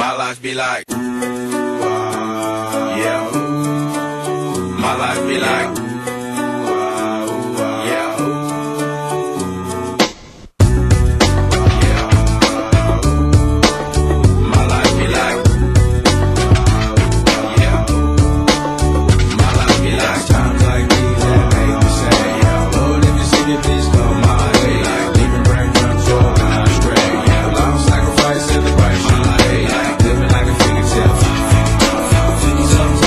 My life be like, yeah. My life be like, yeah. My life be like, yeah. My life be like times like these that make me say, yeah. Lord, if you see me, please come my way. Like leaving brain control and I'm straight, yeah. Long sacrifice in the right my life. Living like a fingertip. Sometimes I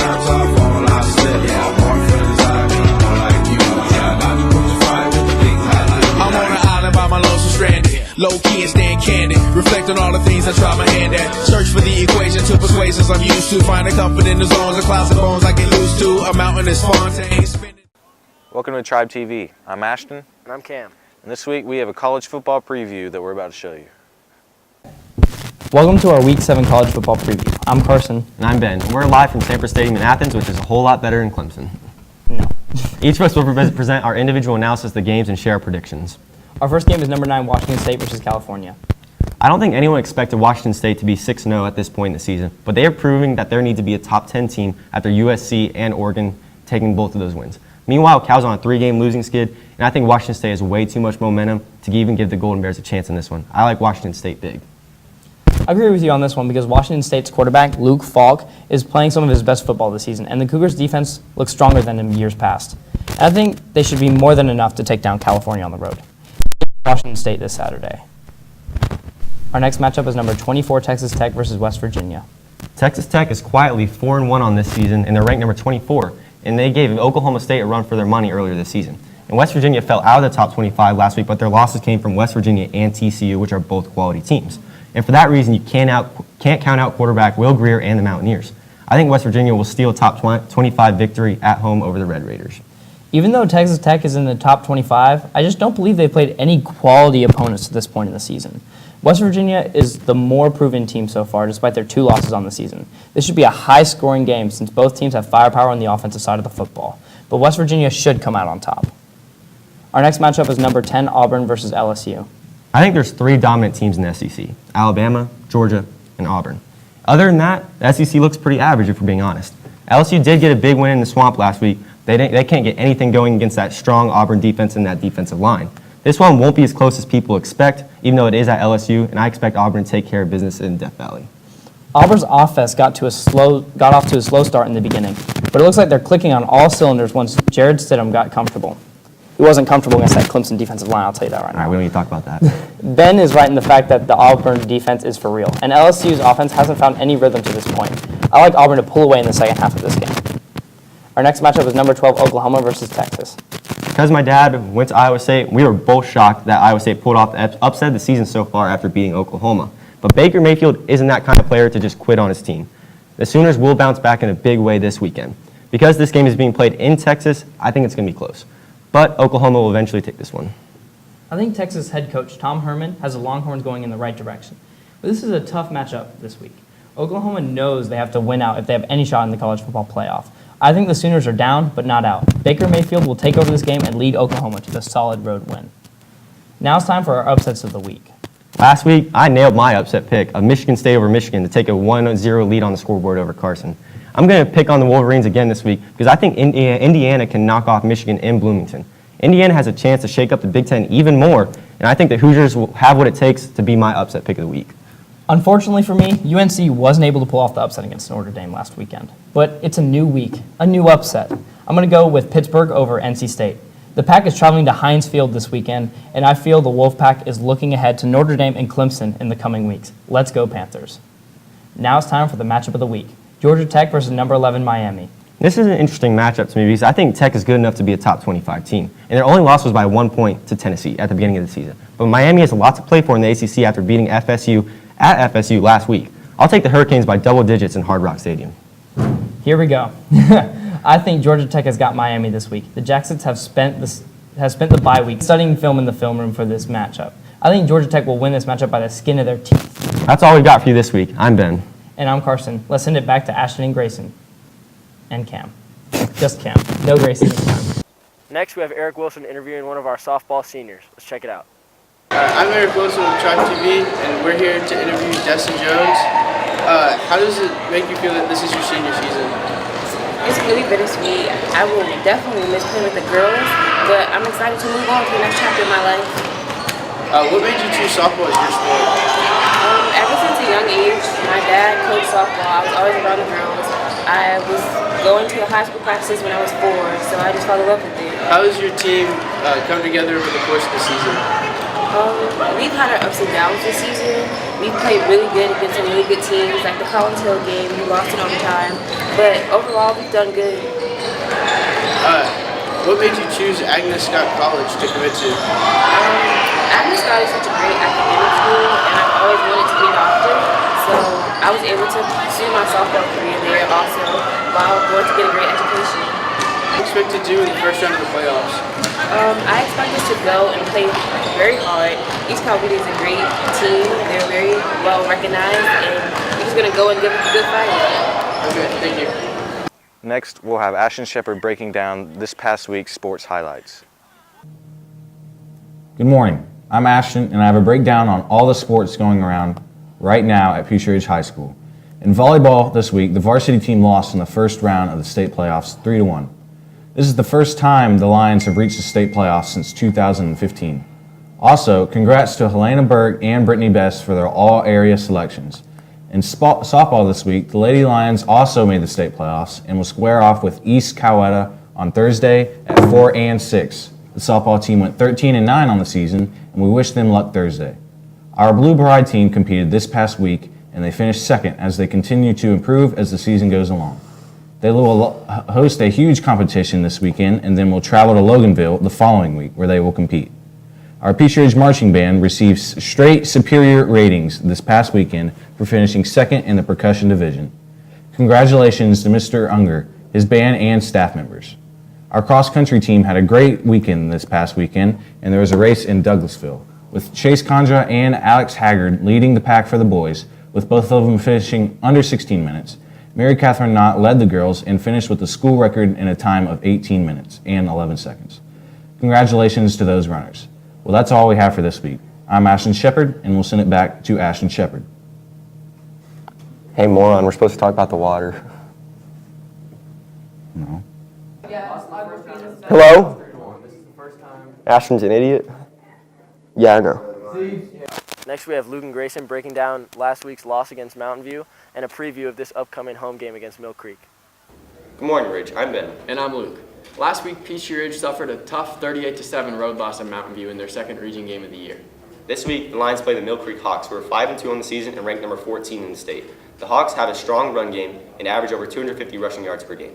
fall, I slip. Yeah, more friends I be more like you. Yeah, about to put the fire with the things I like. I'm on an island by my lonesome stranded. Low key and staying candid. Reflect on all the things I try my hand at. Search for the equation to persuasions I'm used to. Find a comfort in the zones of clouds and bones I get loose to. A mountain is Fontaine. Welcome to Tribe TV. I'm Ashton. And I'm Cam. And this week we have a college football preview that we're about to show you. Welcome to our Week 7 college football preview. I'm Carson. And I'm Ben. And we're live from Sanford Stadium in Athens, which is a whole lot better than Clemson. No. Each of us will present our individual analysis of the games and share our predictions. Our first game is number 9 Washington State versus California. I don't think anyone expected Washington State to be 6-0 at this point in the season, but they are proving that they need to be a top 10 team after USC and Oregon taking both of those wins. Meanwhile, Cal's on a 3-game losing skid, and I think Washington State has way too much momentum to even give the Golden Bears a chance in this one. I like Washington State big. I agree with you on this one because Washington State's quarterback, Luke Falk, is playing some of his best football this season, and the Cougars' defense looks stronger than in years past. And I think they should be more than enough to take down California on the road. Washington State this Saturday. Our next matchup is number 24 Texas Tech versus West Virginia. Texas Tech is quietly 4-1 on this season, and they're ranked number 24, and they gave Oklahoma State a run for their money earlier this season. And West Virginia fell out of the top 25 last week, but their losses came from West Virginia and TCU, which are both quality teams. And for that reason, you can't count out quarterback Will Grier and the Mountaineers. I think West Virginia will steal a top 25 victory at home over the Red Raiders. Even though Texas Tech is in the top 25, I just don't believe they've played any quality opponents to this point in the season. West Virginia is the more proven team so far, despite their 2 losses on the season. This should be a high-scoring game since both teams have firepower on the offensive side of the football. But West Virginia should come out on top. Our next matchup is number 10 Auburn versus LSU. I think there's 3 dominant teams in the SEC: Alabama, Georgia, and Auburn. Other than that, the SEC looks pretty average if we're being honest. LSU did get a big win in the Swamp last week. They can't get anything going against that strong Auburn defense and that defensive line. This one won't be as close as people expect, even though it is at LSU, and I expect Auburn to take care of business in Death Valley. Auburn's offense got off to a slow start in the beginning, but it looks like they're clicking on all cylinders once Jared Stidham got comfortable. He wasn't comfortable against that Clemson defensive line, I'll tell you that right now. All right, we don't need to talk about that. Ben is right in the fact that the Auburn defense is for real, and LSU's offense hasn't found any rhythm to this point. I like Auburn to pull away in the second half of this game. Our next matchup is number 12 Oklahoma versus Texas. Because my dad went to Iowa State, we were both shocked that Iowa State pulled off the upset of the season so far after beating Oklahoma. But Baker Mayfield isn't that kind of player to just quit on his team. The Sooners will bounce back in a big way this weekend. Because this game is being played in Texas, I think it's going to be close. But Oklahoma will eventually take this one. I think Texas head coach Tom Herman has the Longhorns going in the right direction. But this is a tough matchup this week. Oklahoma knows they have to win out if they have any shot in the college football playoff. I think the Sooners are down, but not out. Baker Mayfield will take over this game and lead Oklahoma to the solid road win. Now it's time for our upsets of the week. Last week, I nailed my upset pick of Michigan State over Michigan to take a 1-0 lead on the scoreboard over Carson. I'm going to pick on the Wolverines again this week because I think Indiana can knock off Michigan in Bloomington. Indiana has a chance to shake up the Big Ten even more, and I think the Hoosiers will have what it takes to be my upset pick of the week. Unfortunately for me, UNC wasn't able to pull off the upset against Notre Dame last weekend. But it's a new week, a new upset. I'm going to go with Pittsburgh over NC State. The Pack is traveling to Heinz Field this weekend, and I feel the Wolfpack is looking ahead to Notre Dame and Clemson in the coming weeks. Let's go Panthers. Now it's time for the matchup of the week. Georgia Tech versus number 11 Miami. This is an interesting matchup to me because I think Tech is good enough to be a top 25 team. And their only loss was by 1 point to Tennessee at the beginning of the season. But Miami has a lot to play for in the ACC after beating FSU at FSU last week. I'll take the Hurricanes by double digits in Hard Rock Stadium. Here we go. I think Georgia Tech has got Miami this week. The Jacksons have spent the bye week studying film in the film room for this matchup. I think Georgia Tech will win this matchup by the skin of their teeth. That's all we've got for you this week. I'm Ben. And I'm Carson. Let's send it back to Ashton and Grayson. And Cam. Just Cam. No Grayson this time. Next, we have Eric Wilson interviewing one of our softball seniors. Let's check it out. I'm Eric Wilson with Tribe TV, and we're here to interview Destin Jones. How does it make you feel that this is your senior season? It's really bittersweet. I will definitely miss playing with the girls, but I'm excited to move on to the next chapter of my life. What made you choose softball as your sport? Ever since a young age, my dad coached softball. I was always around the girls. I was going to the high school practices when I was 4, so I just fell in love with it. How has your team come together over the course of the season? We've had our ups and downs this season. We've played really good against some really good teams, like the Collins Hill game. We lost in overtime, but overall we've done good. What made you choose Agnes Scott College to commit to? Agnes Scott is such a great academic school, and I've always wanted to be a doctor, so I was able to pursue my softball career there also while going to get a great education. What do you expect to do in the first round of the playoffs? I expect us to go and play very hard. East Calvary is a great team. They're very well recognized, and we're just going to go and give it a good fight. Okay, thank you. Next, we'll have Ashton Shepard breaking down this past week's sports highlights. Good morning. I'm Ashton, and I have a breakdown on all the sports going around right now at Peachtree Ridge High School. In volleyball this week, the varsity team lost in the first round of the state playoffs 3-1. This is the first time the Lions have reached the state playoffs since 2015. Also, congrats to Helena Berg and Brittany Best for their all-area selections. In softball this week, the Lady Lions also made the state playoffs and will square off with East Coweta on Thursday at 4 and 6. The softball team went 13-9 on the season, and we wish them luck Thursday. Our Blue Bride team competed this past week, and they finished second as they continue to improve as the season goes along. They will host a huge competition this weekend, and then will travel to Loganville the following week, where they will compete. Our Peachtree Ridge Marching Band received straight superior ratings this past weekend for finishing second in the percussion division. Congratulations to Mr. Unger, his band, and staff members. Our cross-country team had a great weekend this past weekend, and there was a race in Douglasville, with Chase Condra and Alex Haggard leading the pack for the boys, with both of them finishing under 16 minutes. Mary Catherine Knott led the girls and finished with the school record in a time of 18 minutes and 11 seconds. Congratulations to those runners. Well, that's all we have for this week. I'm Ashton Shepard, and we'll send it back to Ashton Shepard. Hey, moron, we're supposed to talk about the water. No. Hello? Ashton's an idiot? Yeah, I know. Next, we have Lugan Grayson breaking down last week's loss against Mountain View and a preview of this upcoming home game against Mill Creek. Good morning, Ridge. I'm Ben. And I'm Luke. Last week, Peachtree Ridge suffered a tough 38-7 road loss at Mountain View in their second region game of the year. This week, the Lions play the Mill Creek Hawks, who are 5-2 on the season and ranked number 14 in the state. The Hawks have a strong run game and average over 250 rushing yards per game.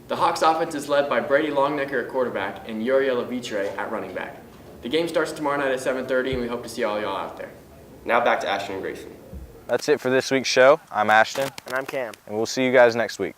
The Hawks offense is led by Brady Longnecker at quarterback and Uriel Levitre at running back. The game starts tomorrow night at 7:30, and we hope to see all y'all out there. Now back to Ashton and Grayson. That's it for this week's show. I'm Ashton, And I'm Cam. and we'll see you guys next week.